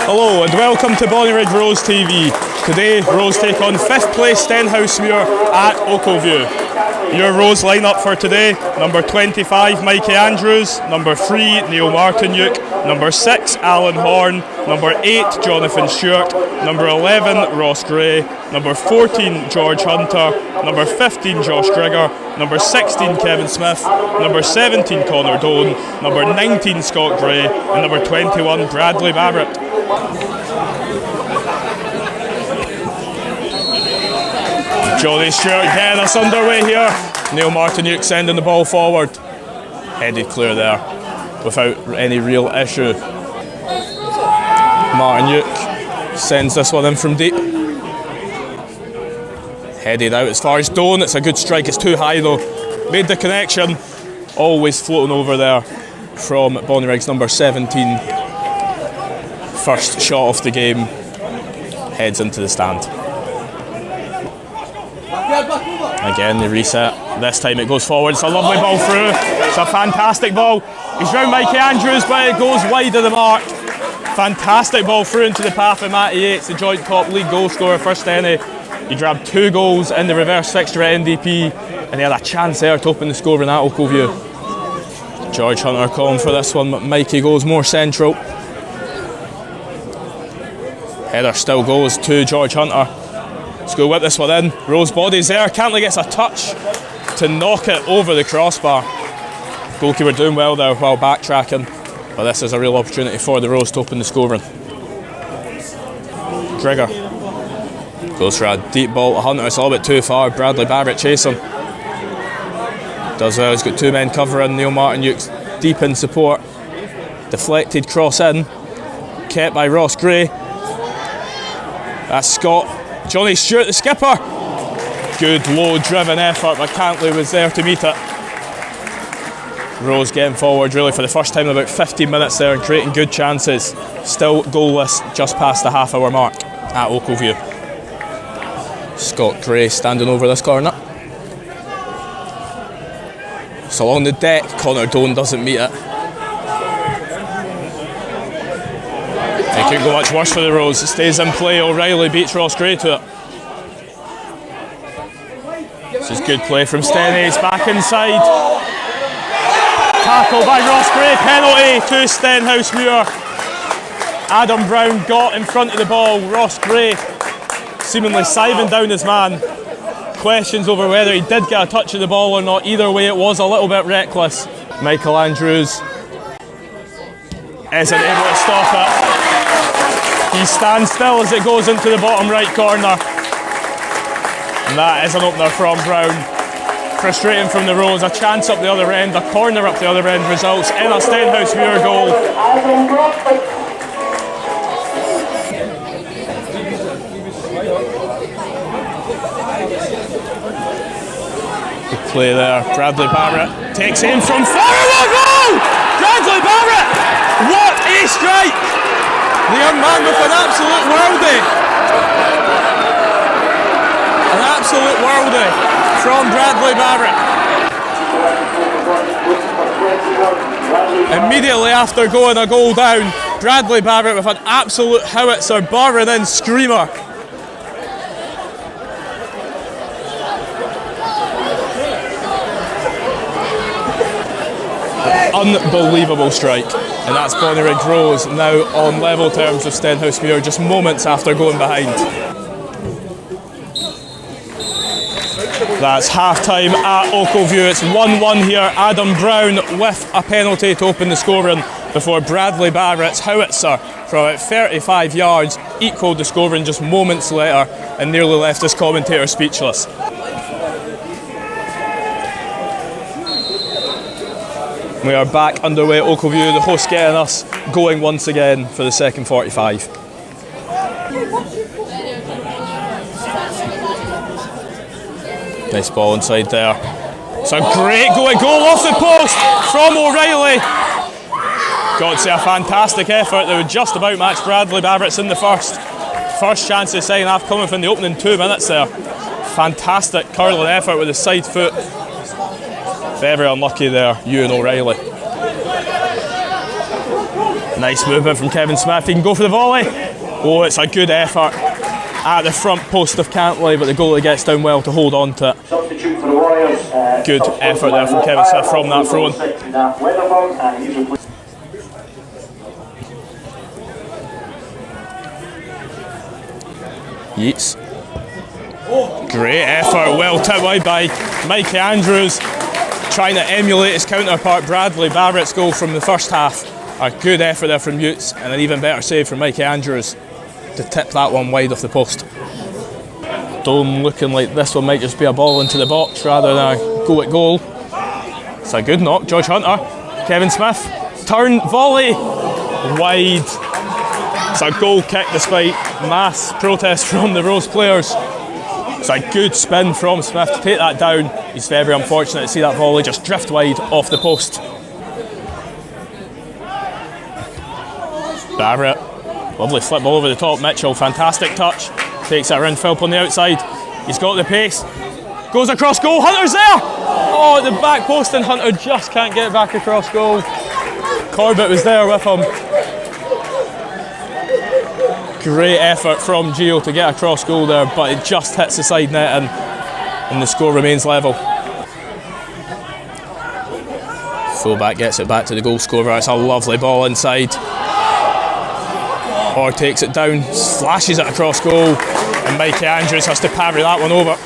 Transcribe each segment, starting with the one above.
Hello and welcome to Bonnyrigg Rose TV. Today, Rose take on 5th place Stenhousemuir at Ochilview. Your Rose lineup for today: number 25 Mikey Andrews, number 3 Neil Martinyuk, number 6 Alan Horn, number 8 Jonathan Stewart, number 11 Ross Gray, number 14 George Hunter, number 15 Josh Grigger, number 16 Kevin Smith, number 17 Connor Doan, number 19 Scott Gray, and number 21 Bradley Barrett. Johnny Stewart getting us underway here. Neil Martinyuk sending the ball forward. Headed clear there without any real issue. Martinyuk sends this one in from deep. Headed out as far as Doan. It's a good strike. It's too high though. Made the connection. Always floating over there from Bonnyrigg's number 17. First shot of the game. Heads into the stand. Again, the reset. This time it goes forward. It's a lovely ball through. It's a fantastic ball. He's round Mikey Andrews, but it goes wide of the mark. Fantastic ball through into the path of Matty Yates, the joint top league goal scorer for Stenny. He grabbed 2 goals in the reverse fixture at NDP, and he had a chance there to open the scoring at Ochilview. George Hunter calling for this one, but Mikey goes more central. Header still goes to George Hunter. Let's go whip this one in. Rose body's there. Cantley gets a touch to knock it over the crossbar. Goalkeeper doing well there while backtracking, but this is a real opportunity for the Rose to open the scoring. Grigger goes for a deep ball to Hunter. It's a little bit too far. Bradley Barrett chasing. Does well. He's got 2 men covering. Neil Martinyuk's deep in support. Deflected cross in. Kept by Ross Gray. That's Scott. Johnny Stewart, the skipper. Good low driven effort, but Cantley was there to meet it. Rose getting forward really for the first time in about 15 minutes there and creating good chances. Still goalless just past the half-hour mark at Ochilview. Scott Gray standing over this corner. It's along the deck. Connor Doan doesn't meet it. It couldn't go much worse for the Rose. It stays in play. O'Reilly beats Ross Gray to it. This is good play from Stenny. It's back inside. Tackle by Ross Gray. Penalty to Stenhousemuir. Adam Brown got in front of the ball. Ross Gray seemingly siving down his man. Questions over whether he did get a touch of the ball or not. Either way, it was a little bit reckless. Michael Andrews isn't able to stop it. He stands still as it goes into the bottom right corner. And that is an opener from Brown. Frustrating from the Rose. A chance up the other end, a corner up the other end results in a Stenhousemuir goal. Good play there. Bradley Barrett takes aim from far. Goal! Bradley Barrett! What a strike! The young man with an absolute worldie. An absolute worldie from Bradley Barrett. Immediately after going a goal down, Bradley Barrett with an absolute howitzer barring in screamer. Unbelievable strike, and that's Bonnyrigg Rose now on level terms with Stenhousemuir just moments after going behind. That's half time at Ochilview. It's 1-1 here. Adam Brown with a penalty to open the scoring before Bradley Barrett's howitzer from about 35 yards equalled the scoring just moments later and nearly left his commentator speechless. We are back underway at Ochilview, the host getting us going once again for the second 45. Nice ball inside there. It's a great going goal off the post from O'Reilly. Got to say a fantastic effort that would just about match Bradley Barrett's in the first. First chance of the second half coming from the opening 2 minutes there. Fantastic curling effort with the side foot. Very unlucky there, Ewan O'Reilly. Nice movement from Kevin Smith. He can go for the volley. Oh, it's a good effort at the front post of Cantley, but the goalie gets down well to hold on to it. Good effort there from Kevin Smith from that throw-in. Yeats. Great effort, well tipped wide by Mikey Andrews, trying to emulate his counterpart Bradley Barrett's goal from the first half. A good effort there from Yeats, and an even better save from Mikey Andrews to tip that one wide off the post. Dome looking like this one might just be a ball into the box rather than a go at goal. It's a good knock, Josh Hunter. Kevin Smith, turn, volley, wide. It's a goal kick despite mass protest from the Rose players. It's a good spin from Smith to take that down. He's very unfortunate to see that volley just drift wide off the post. Barrett, lovely flip ball over the top. Mitchell, fantastic touch. Takes it around Philp on the outside. He's got the pace. Goes across goal. Hunter's there! Oh, at the back post, and Hunter just can't get back across goal. Corbett was there with him. Great effort from Gio to get across goal there, but it just hits the side net and the score remains level. Fullback gets it back to the goal scorer. It's a lovely ball inside. Or takes it down, flashes it across goal, and Mikey Andrews has to parry that one over.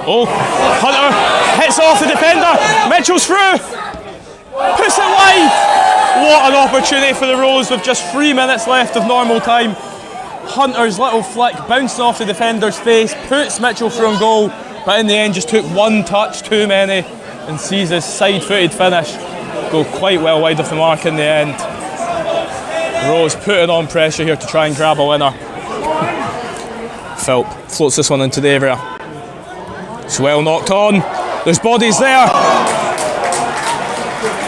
Oh, Hunter hits off the defender, Mitchell's through, puts it wide. What an opportunity for the Rose with just 3 minutes left of normal time. Hunter's little flick bouncing off the defender's face, puts Mitchell through on goal, but in the end just took one touch too many and sees his side-footed finish go quite well wide of the mark in the end. Rose putting on pressure here to try and grab a winner. Philp floats this one into the area. It's well knocked on, there's bodies there.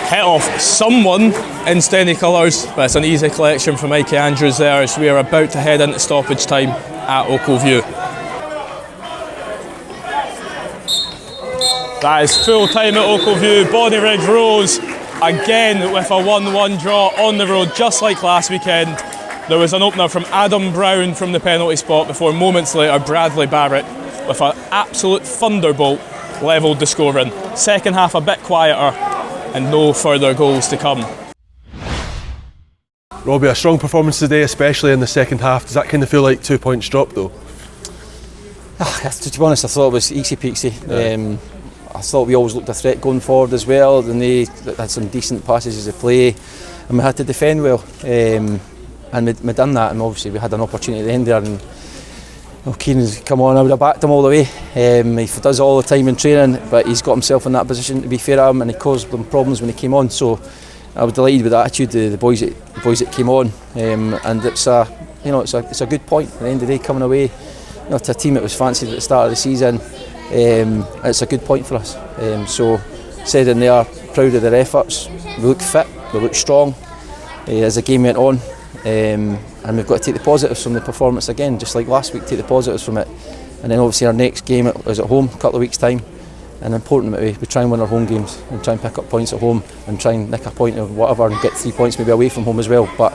Hit off someone in Stenny colours, but it's an easy collection from Mikey Andrews there as we are about to head into stoppage time at Ochilview. That is full time at Ochilview. Bonnyrigg Rose again with a 1-1 draw on the road, just like last weekend. There was an opener from Adam Brown from the penalty spot before moments later Bradley Barrett with an absolute thunderbolt levelled the scoring. Second half a bit quieter and no further goals to come. Robbie, a strong performance today, especially in the second half. Does that kind of feel like 2 points dropped though? To be honest, I thought it was easy peasy. Yeah. I thought we always looked a threat going forward as well, and they had some decent passages of play and we had to defend well, and we done that, and obviously we had an opportunity at the end there, and Keenan's come on, I would have backed him all the way. He does all the time in training, but he's got himself in that position, to be fair to him, and he caused them problems when he came on. So I was delighted with the attitude of the boys that came on, and it's a good point at the end of the day coming away, to a team that was fancied at the start of the season. It's a good point for us. So said in there, proud of their efforts. We look fit, we look strong as the game went on. And we've got to take the positives from the performance again, just like last week, take the positives from it. And then obviously our next game is at home, a couple of weeks' time. And important that we try and win our home games and try and pick up points at home and try and nick a point or whatever and get 3 points maybe away from home as well. But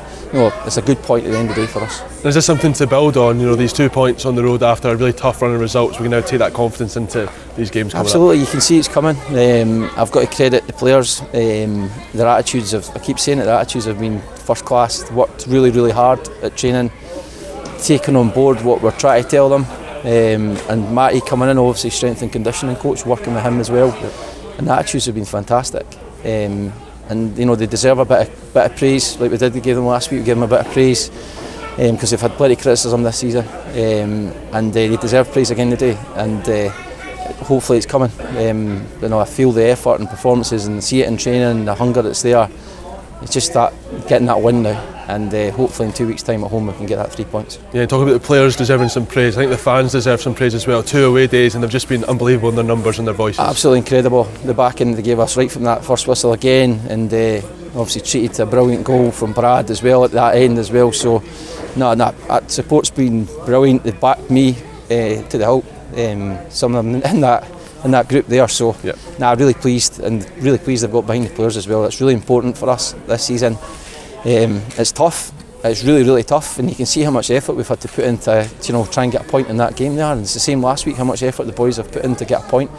it's a good point at the end of the day for us. Is this something to build on? These 2 points on the road after a really tough run of results, we can now take that confidence into these games coming Absolutely, up. You can see it's coming. I've got to credit the players. Their attitudes I keep saying it, their attitudes have been first class. Worked really, really hard at training, taking on board what we're trying to tell them. And Matty coming in, obviously strength and conditioning coach, working with him as well. And the attitudes have been fantastic. And they deserve a bit of praise, like we did. We gave them last week. We gave them a bit of praise because they've had plenty of criticism this season, and they deserve praise again today. And hopefully it's coming. I feel the effort and performances and see it in training and the hunger that's there. It's just that getting that win now, and hopefully in 2 weeks' time at home we can get that 3 points. Yeah, talking about the players deserving some praise, I think the fans deserve some praise as well. 2 away days and they've just been unbelievable in their numbers and their voices. Absolutely incredible. The backing they gave us right from that first whistle again, and obviously treated a brilliant goal from Brad as well at that end as well. So No, that support's been brilliant. They backed me to the hilt. Some of them in that group there. So, really pleased they've got behind the players as well. It's really important for us this season. It's tough. It's really, really tough, and you can see how much effort we've had to put into, try and get a point in that game there. And it's the same last week, how much effort the boys have put in to get a point,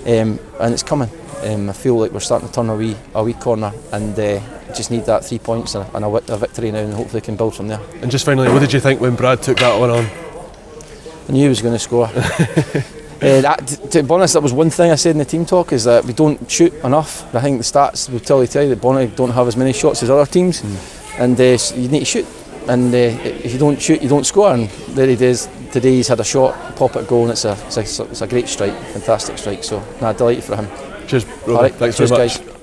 and it's coming. I feel like we're starting to turn a wee corner, and just need that 3 points and a victory now, and hopefully can build from there. And just finally, what did you think when Brad took that one on? I knew he was going to score. To be honest, that was one thing I said in the team talk, is that we don't shoot enough. I think the stats will tell you that Bonnyrigg don't have as many shots as other teams. And you need to shoot, and if you don't shoot, you don't score. And there he is today. He's had a shot, pop at goal, and it's a great strike, fantastic strike. So, delighted for him. Cheers, Robbie. All right, thanks cheers, very much. guys.